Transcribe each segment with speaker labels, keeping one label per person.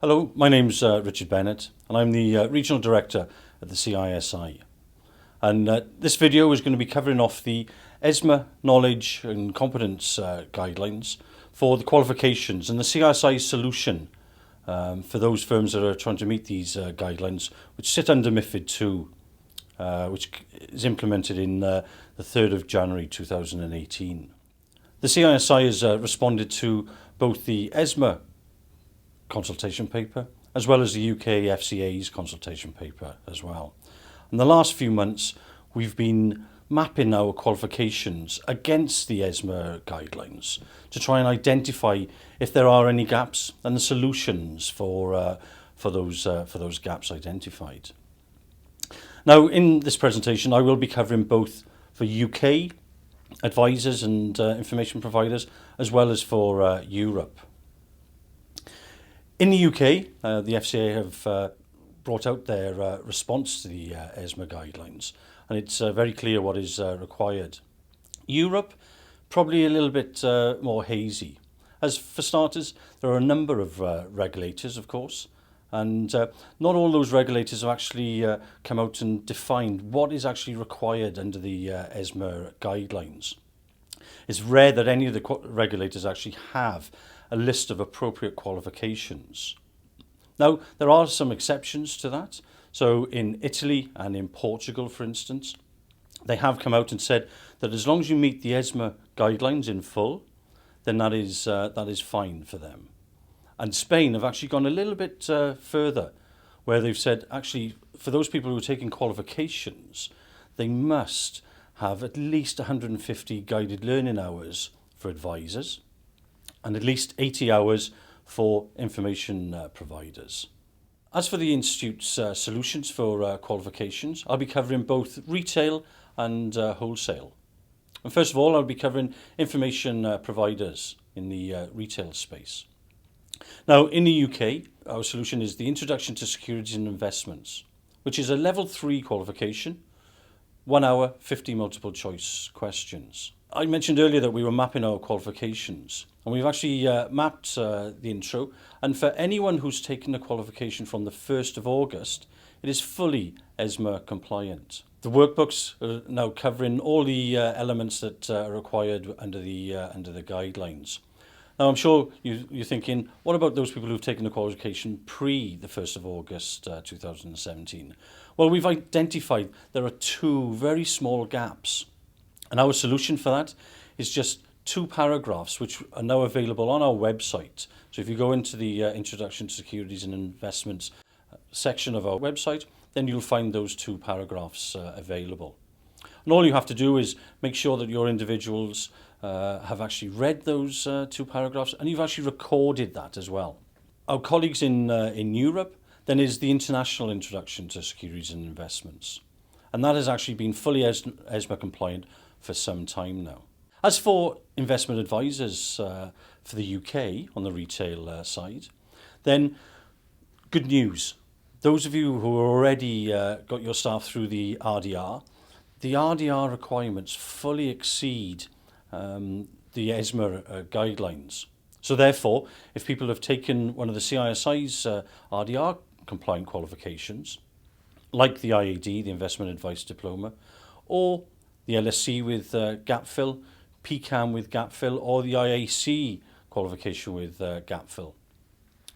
Speaker 1: Hello, my name's Richard Bennett and I'm the Regional Director at the CISI. And this video is going to be covering off the ESMA Knowledge and Competence Guidelines for the qualifications and the CISI solution for those firms that are trying to meet these guidelines, which sit under MiFID 2, which is implemented in the 3rd of January 2018. The CISI has responded to both the ESMA consultation paper as well as the UK FCA's consultation paper as well. In the last few months we've been mapping our qualifications against the ESMA guidelines to try and identify if there are any gaps and the solutions for those gaps identified. Now in this presentation I will be covering both for UK advisors and information providers as well as for Europe. In the UK, the FCA have brought out their response to the ESMA guidelines, and it's very clear what is required. Europe, probably a little bit more hazy. As for starters, there are a number of regulators, of course, and not all those regulators have actually come out and defined what is actually required under the ESMA guidelines. It's rare that any of the regulators actually have a list of appropriate qualifications. Now, there are some exceptions to that. So in Italy and in Portugal, for instance, they have come out and said that as long as you meet the ESMA guidelines in full, then that is fine for them. And Spain have actually gone a little bit further, where they've said, actually, for those people who are taking qualifications, they must have at least 150 guided learning hours for advisors, and at least 80 hours for information providers. As for the Institute's solutions for qualifications, I'll be covering both retail and wholesale. And first of all, I'll be covering information providers in the retail space. Now, in the UK, our solution is the Introduction to Securities and Investments, which is a level 3 qualification, 1 hour, 50 multiple choice questions. I mentioned earlier that we were mapping our qualifications, and we've actually mapped the intro, and for anyone who's taken the qualification from the 1st of August, it is fully ESMA compliant. The workbooks are now covering all the elements that are required under the guidelines. Now I'm sure you're thinking, what about those people who've taken the qualification pre the 1st of August 2017? Well, we've identified there are 2 very small gaps. And our solution for that is just 2 paragraphs which are now available on our website. So if you go into the Introduction to Securities and Investments section of our website, then you'll find those 2 paragraphs available. And all you have to do is make sure that your individuals have actually read those 2 paragraphs, and you've actually recorded that as well. Our colleagues in Europe then is the International Introduction to Securities and Investments. And that has actually been fully ESMA compliant for some time now. As for investment advisors for the UK on the retail side, then good news. Those of you who already got your staff through the RDR requirements fully exceed the ESMA guidelines. So therefore, if people have taken one of the CISI's RDR compliant qualifications, like the IAD, the Investment Advice Diploma, or the LSC with gap fill, PCAM with gap fill, or the IAC qualification with gap fill.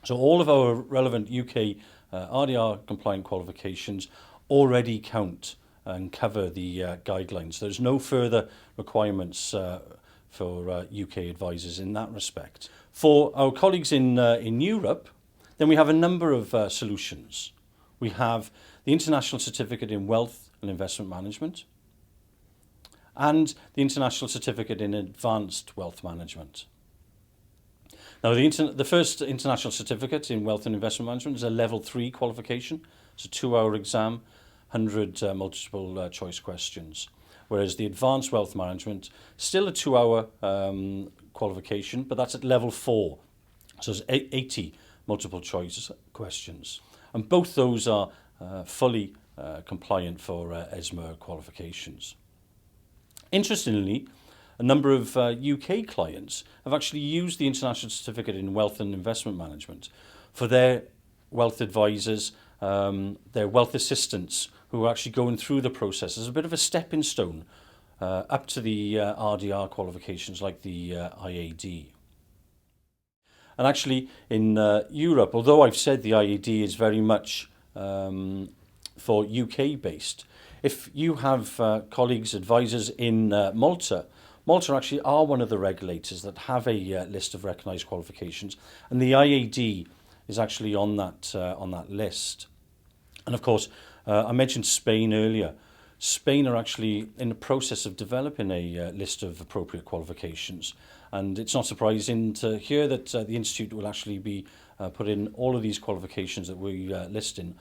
Speaker 1: So all of our relevant UK RDR compliant qualifications already count and cover the guidelines. There's no further requirements for UK advisors in that respect. For our colleagues in Europe, then we have a number of solutions. We have the International Certificate in Wealth and Investment Management, and the International Certificate in Advanced Wealth Management. Now, the first International Certificate in Wealth and Investment Management is a level 3 qualification. It's a 2-hour exam, 100 multiple choice questions. Whereas the Advanced Wealth Management, still a 2-hour qualification, but that's at level 4. So it's 80 multiple choice questions. And both those are fully compliant for ESMA qualifications. Interestingly, a number of UK clients have actually used the International Certificate in Wealth and Investment Management for their wealth advisors, their wealth assistants who are actually going through the process as a bit of a stepping stone up to the RDR qualifications like the IAD. And actually in Europe, although I've said the IAD is very much for UK based, if you have colleagues, advisors in Malta, Malta actually are one of the regulators that have a list of recognised qualifications, and the IAD is actually on that list. And of course, I mentioned Spain earlier. Spain are actually in the process of developing a list of appropriate qualifications, and it's not surprising to hear that the Institute will actually be putting all of these qualifications that we're listing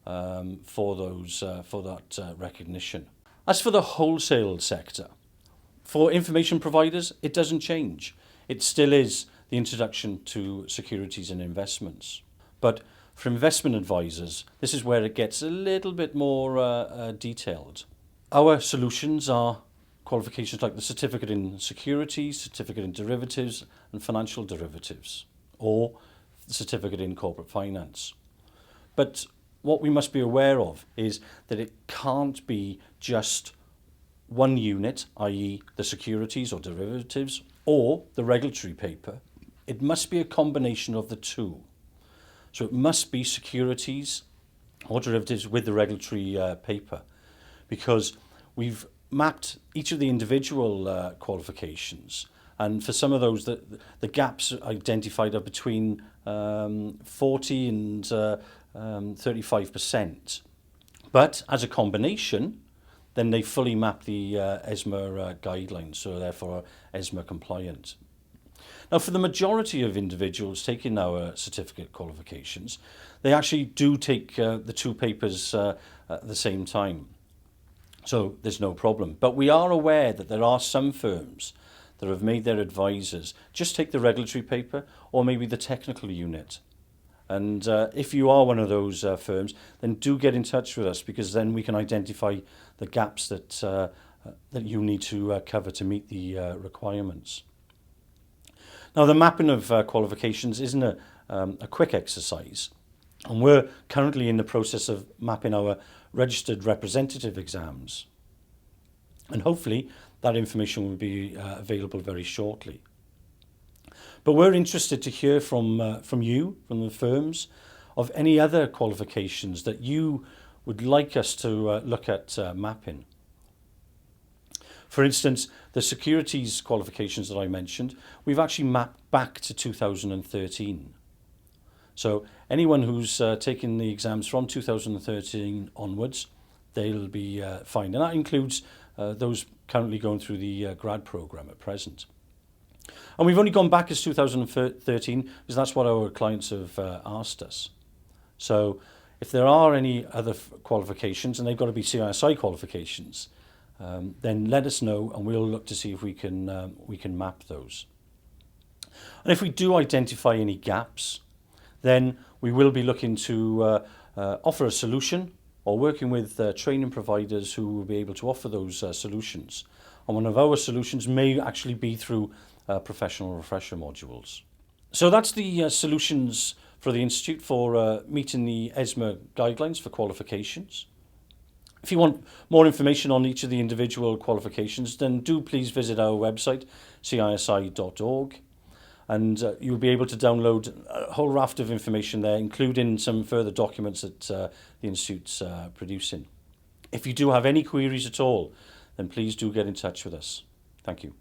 Speaker 1: for that recognition. As for the wholesale sector, for information providers, it doesn't change. It still is the introduction to securities and investments. But for investment advisors, this is where it gets a little bit more detailed. Our solutions are qualifications like the Certificate in Securities, Certificate in Derivatives and Financial Derivatives, or the Certificate in Corporate Finance. But what we must be aware of is that it can't be just one unit, i.e. the securities or derivatives, or the regulatory paper. It must be a combination of the two. So it must be securities or derivatives with the regulatory paper, because we've mapped each of the individual qualifications, and for some of those the gaps identified are between 40 and 35%. But as a combination, then they fully map the ESMA guidelines, so therefore are ESMA compliant. Now, for the majority of individuals taking our certificate qualifications, they actually do take the two papers at the same time. So there's no problem. But we are aware that there are some firms that have made their advisors just take the regulatory paper or maybe the technical unit. And if you are one of those firms, then do get in touch with us, because then we can identify the gaps that you need to cover to meet the requirements. Now, the mapping of qualifications isn't a quick exercise, and we're currently in the process of mapping our registered representative exams. And hopefully that information will be available very shortly. But we're interested to hear from you, from the firms, of any other qualifications that you would like us to look at mapping. For instance, the securities qualifications that I mentioned, we've actually mapped back to 2013. So anyone who's taken the exams from 2013 onwards, they'll be fine. And that includes those currently going through the grad programme at present. And we've only gone back as 2013 because that's what our clients have asked us. So if there are any other qualifications, and they've got to be CISI qualifications, then let us know and we'll look to see if we can map those. And if we do identify any gaps, then we will be looking to offer a solution, or working with training providers who will be able to offer those solutions. And one of our solutions may actually be through professional refresher modules. So that's the solutions for the Institute for meeting the ESMA guidelines for qualifications. If you want more information on each of the individual qualifications, then do please visit our website, cisi.org, and you'll be able to download a whole raft of information there, including some further documents that the Institute's producing. If you do have any queries at all, then please do get in touch with us. Thank you.